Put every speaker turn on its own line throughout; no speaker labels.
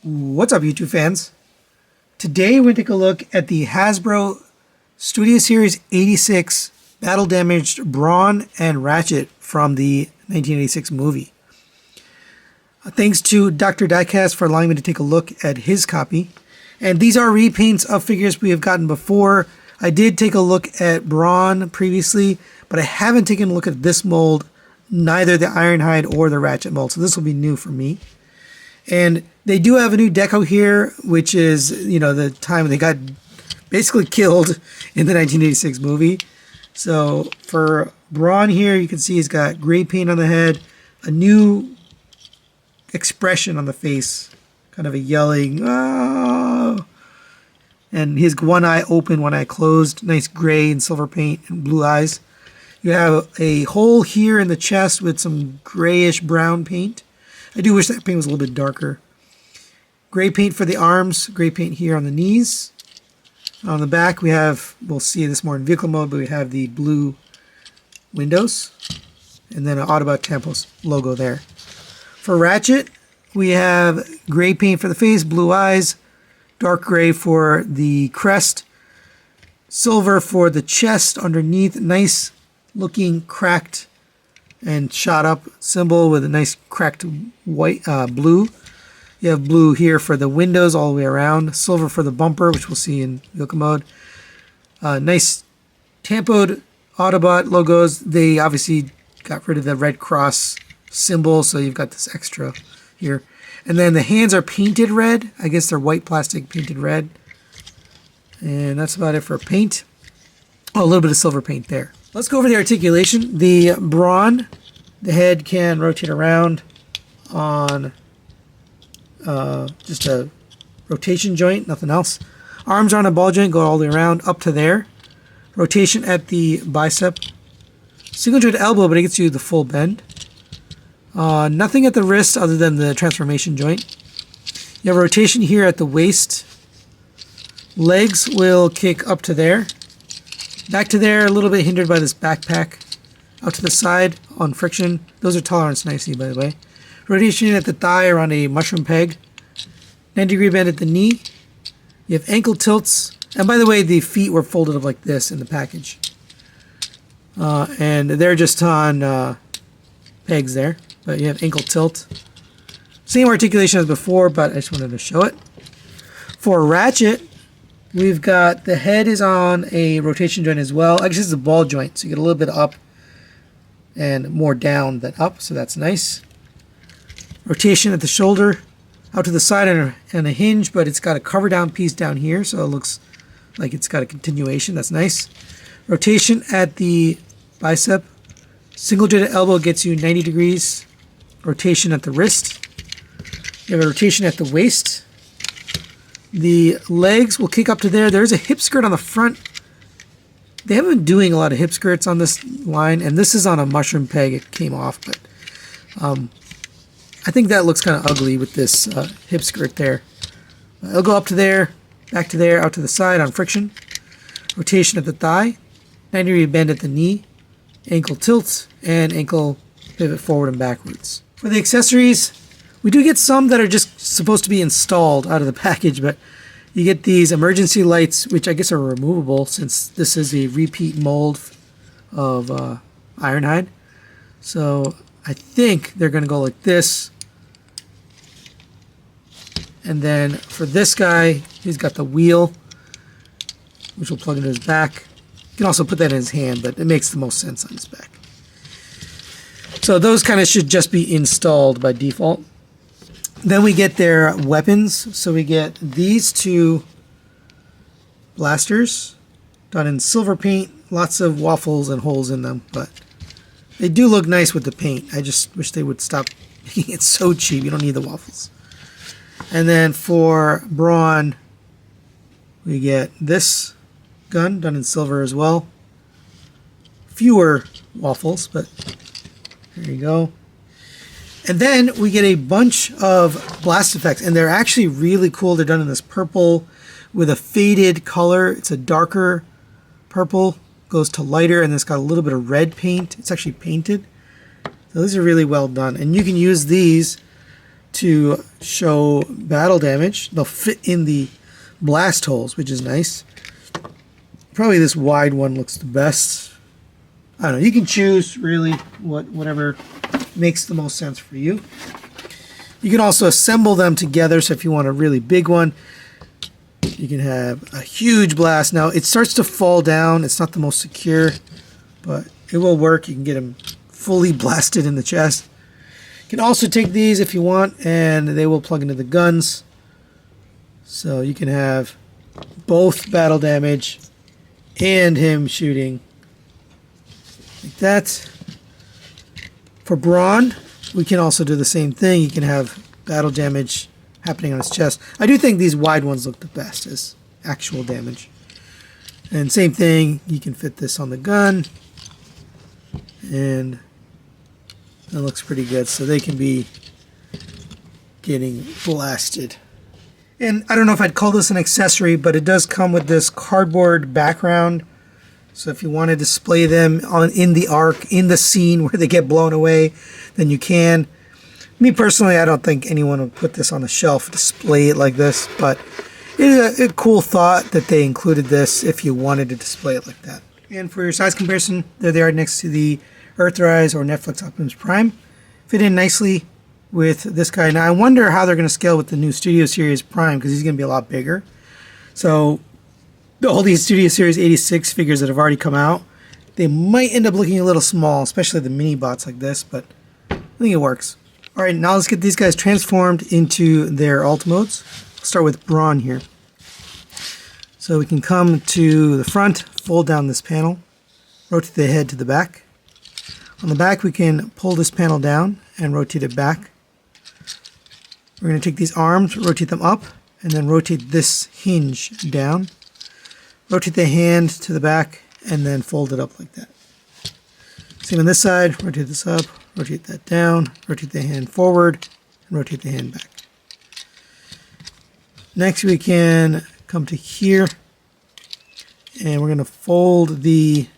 What's up, YouTube fans? Today we're going to take a look at the Hasbro Studio Series 86 Battle Damaged Brawn and Ratchet from the 1986 movie. Thanks to Dr. Diecast for allowing me to take a look at his copy. And these are repaints of figures we have gotten before. I did take a look at Brawn previously, but I haven't taken a look at this mold, neither the Ironhide or the Ratchet mold, so this will be new for me. And they do have a new deco here, which is, the time they got basically killed in the 1986 movie. So for Brawn here, you can see he's got gray paint on the head, a new expression on the face, kind of a yelling, "Ah!" And his one eye open, one eye closed, nice gray and silver paint and blue eyes. You have a hole here in the chest with some grayish brown paint. I do wish that paint was a little bit darker. Gray paint for the arms, gray paint here on the knees. On the back we have, we'll see this more in vehicle mode, but we have the blue windows. And then an Autobot Tampos logo there. For Ratchet, we have gray paint for the face, blue eyes, dark gray for the crest, silver for the chest underneath, nice looking cracked and shot up symbol with a nice cracked white blue. You have blue here for the windows all the way around, silver for the bumper, which we'll see in vehicle mode. Nice tampoed Autobot logos. They obviously got rid of the red cross symbol, so you've got this extra here. And then the hands are painted red. I guess they're white plastic painted red. And that's about it for paint. Oh, a little bit of silver paint there. Let's go over the articulation. The Brawn, the head can rotate around on just a rotation joint, nothing else. Arms are on a ball joint, go all the way around up to there. Rotation at the bicep. Single joint elbow, but it gets you the full bend. Nothing at the wrist other than the transformation joint. You have a rotation here at the waist. Legs will kick up to there. Back to there, a little bit hindered by this backpack. Out to the side on friction. Those are tolerance nicely, by the way. Rotation at the thigh around a mushroom peg. 90-degree bend at the knee. You have ankle tilts. And by the way, the feet were folded up like this in the package. And they're just on pegs there. But you have ankle tilt. Same articulation as before, but I just wanted to show it. For Ratchet, we've got the head is on a rotation joint as well. Actually, this is a ball joint, so you get a little bit up and more down than up, so that's nice. Rotation at the shoulder, out to the side and a hinge, but it's got a cover down piece down here, so it looks like it's got a continuation. That's nice. Rotation at the bicep. Single jointed elbow gets you 90 degrees. Rotation at the wrist. You have a rotation at the waist. The legs will kick up to there. There's a hip skirt on the front. They haven't been doing a lot of hip skirts on this line, and this is on a mushroom peg. It came off, but I think that looks kind of ugly with this hip skirt there. It'll go up to there, back to there, out to the side on friction. Rotation at the thigh. 90-degree bend at the knee. Ankle tilt, and ankle pivot forward and backwards. For the accessories, we do get some that are just supposed to be installed out of the package, but you get these emergency lights, which I guess are removable since this is a repeat mold of Ironhide. So I think they're going to go like this. And then for this guy, he's got the wheel, which will plug into his back. You can also put that in his hand, but it makes the most sense on his back. So those kind of should just be installed by default. Then we get their weapons. So we get these two blasters done in silver paint. Lots of waffles and holes in them, but they do look nice with the paint. I just wish they would stop making it so cheap. You don't need the waffles. And then for Brawn, we get this gun done in silver as well. Fewer waffles, but there you go. And then we get a bunch of blast effects, and they're actually really cool. They're done in this purple with a faded color. It's a darker purple, goes to lighter, and it's got a little bit of red paint. It's actually painted. So these are really well done. And you can use these to show battle damage. They'll fit in the blast holes, which is nice. Probably this wide one looks the best. I don't know. You can choose really whatever makes the most sense for you. You can also assemble them together. So if you want a really big one, you can have a huge blast. Now it starts to fall down. It's not the most secure, but it will work. You can get them fully blasted in the chest. You can also take these if you want, and they will plug into the guns. So you can have both battle damage and him shooting like that. For Brawn, we can also do the same thing. You can have battle damage happening on his chest. I do think these wide ones look the best as actual damage. And same thing, you can fit this on the gun. And that looks pretty good. So they can be getting blasted. And I don't know if I'd call this an accessory, but it does come with this cardboard background. So if you want to display them in the arc, in the scene where they get blown away, then you can. Me personally, I don't think anyone would put this on the shelf, display it like this, but it is a cool thought that they included this if you wanted to display it like that. And for your size comparison, there they are next to the Earthrise or Netflix Optimus Prime. Fit in nicely with this guy. Now I wonder how they're going to scale with the new Studio Series Prime, because he's going to be a lot bigger. So all these Studio Series 86 figures that have already come out, they might end up looking a little small, especially the mini bots like this, but I think it works. Alright, now let's get these guys transformed into their alt modes. I'll start with Brawn here. So we can come to the front, fold down this panel, rotate the head to the back. On the back we can pull this panel down and rotate it back. We're going to take these arms, rotate them up, and then rotate this hinge down. Rotate the hand to the back, and then fold it up like that. Same on this side, rotate this up, rotate that down, rotate the hand forward, and rotate the hand back. Next we can come to here, and we're going to fold the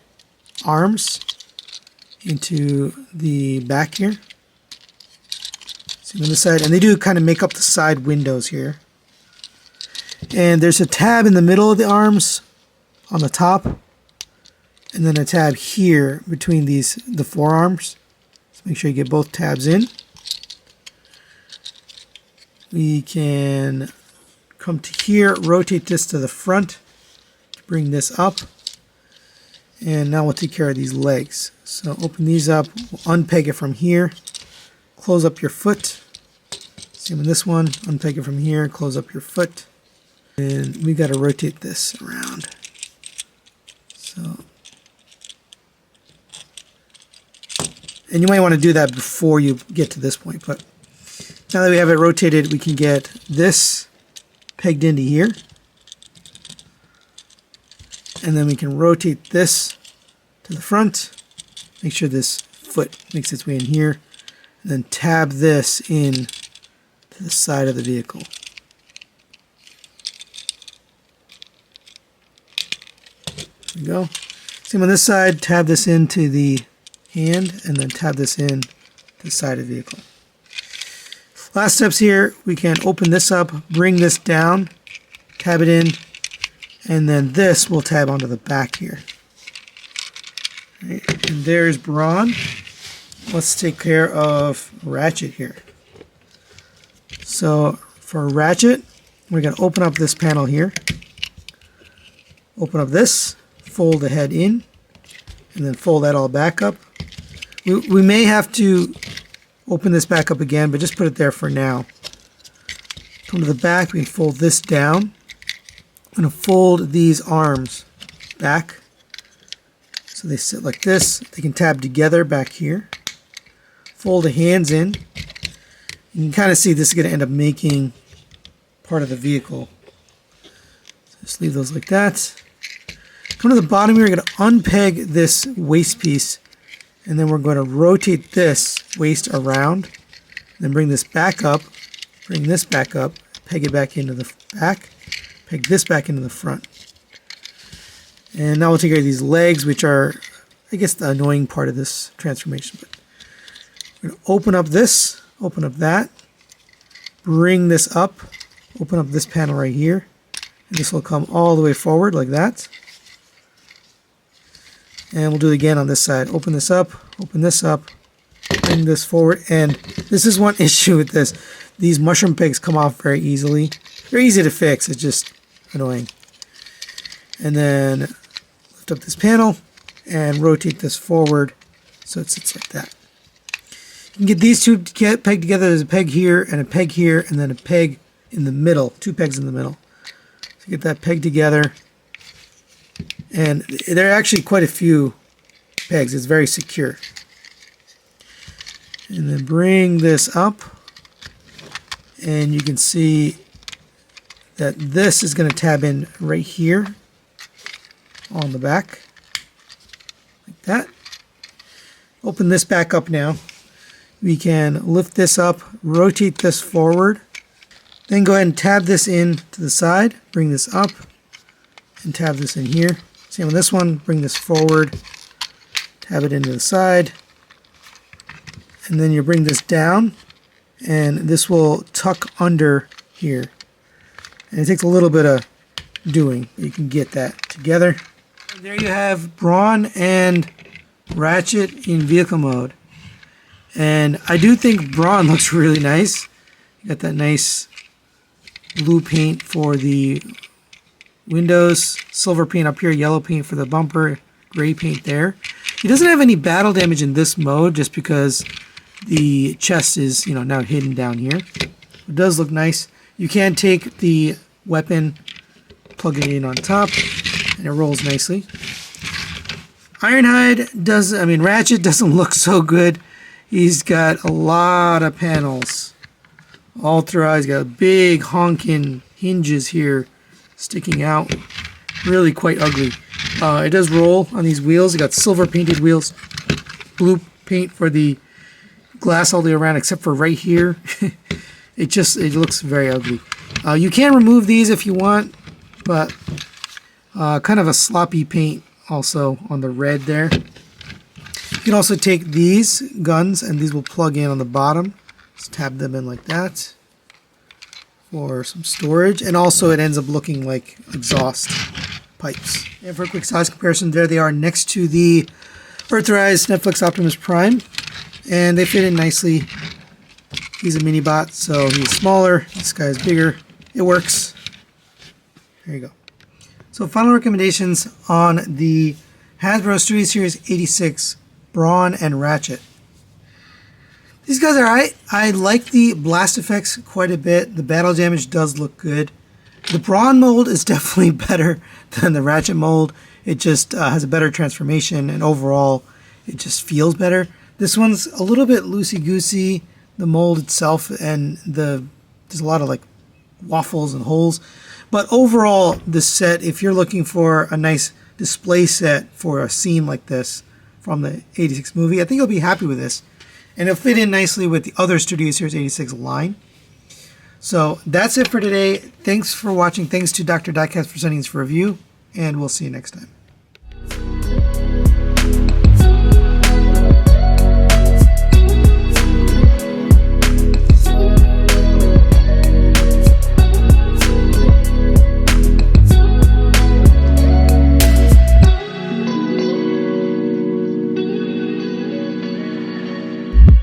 arms into the back here. Same on this side, and they do kind of make up the side windows here. And there's a tab in the middle of the arms on the top, and then a tab here between the forearms. So make sure you get both tabs in. We can come to here, rotate this to the front, bring this up, and now we'll take care of these legs. So open these up, we'll unpeg it from here, close up your foot. Same with this one, unpeg it from here, close up your foot, and we got to rotate this around. So, and you might want to do that before you get to this point, but now that we have it rotated, we can get this pegged into here, and then we can rotate this to the front, make sure this foot makes its way in here, and then tab this in to the side of the vehicle. There we go. Same on this side, tab this into the hand, and then tab this in to the side of the vehicle. Last steps here, we can open this up, bring this down, tab it in, and then this will tab onto the back here. Right, and there's Brawn. Let's take care of Ratchet here. So for Ratchet, we're going to open up this panel here, open up this, fold the head in, and then fold that all back up. We may have to open this back up again, but just put it there for now. Come to the back, we can fold this down. I'm going to fold these arms back so they sit like this. They can tab together back here. Fold the hands in. You can kind of see this is going to end up making part of the vehicle. So just leave those like that. Come to the bottom here, we're going to unpeg this waist piece, and then we're going to rotate this waist around, then bring this back up, bring this back up, peg it back into the back, peg this back into the front. And now we'll take care of these legs, which are, I guess, the annoying part of this transformation. But we're going to open up this, open up that, bring this up, open up this panel right here, and this will come all the way forward like that. And we'll do it again on this side. Open this up, bring this forward, and this is one issue with this. These mushroom pegs come off very easily. They're easy to fix, it's just annoying. And then lift up this panel and rotate this forward so it sits like that. You can get these two pegged together. There's a peg here, and then a peg in the middle, 2 pegs in the middle. So get that pegged together. And there are actually quite a few pegs. It's very secure. And then bring this up, and you can see that this is going to tab in right here on the back, like that. Open this back up now. We can lift this up, rotate this forward, then go ahead and tab this in to the side, bring this up, and tab this in here. Same with this one, bring this forward, tab it into the side, and then you bring this down, and this will tuck under here. And it takes a little bit of doing, but you can get that together. And there you have Brawn and Ratchet in vehicle mode. And I do think Brawn looks really nice. You got that nice blue paint for the windows, silver paint up here, yellow paint for the bumper, gray paint there. He doesn't have any battle damage in this mode just because the chest is, now hidden down here. It does look nice. You can take the weapon, plug it in on top, and it rolls nicely. Ratchet doesn't look so good. He's got a lot of panels all throughout. He's got big honking hinges here sticking out. Really quite ugly. It does roll on these wheels. You got silver painted wheels, blue paint for the glass all the way around except for right here. It looks very ugly. You can remove these if you want, but kind of a sloppy paint also on the red there. You can also take these guns, and these will plug in on the bottom. Just tab them in like that for some storage, and also it ends up looking like exhaust pipes. And for a quick size comparison, there they are next to the Earthrise Netflix Optimus Prime, and they fit in nicely. He's a mini bot, so he's smaller. This guy's bigger. It works. There you go. So final recommendations on the Hasbro Studio Series 86 Brawn and Ratchet. These guys are alright. I like the blast effects quite a bit. The battle damage does look good. The Brawn mold is definitely better than the Ratchet mold. It just has a better transformation, and overall it just feels better. This one's a little bit loosey-goosey, the mold itself, and there's a lot of like waffles and holes. But overall, this set, if you're looking for a nice display set for a scene like this from the 86 movie, I think you'll be happy with this. And it'll fit in nicely with the other Studio Series 86 line. So that's it for today. Thanks for watching. Thanks to Dr. Diecast for sending this for review, and we'll see you next time.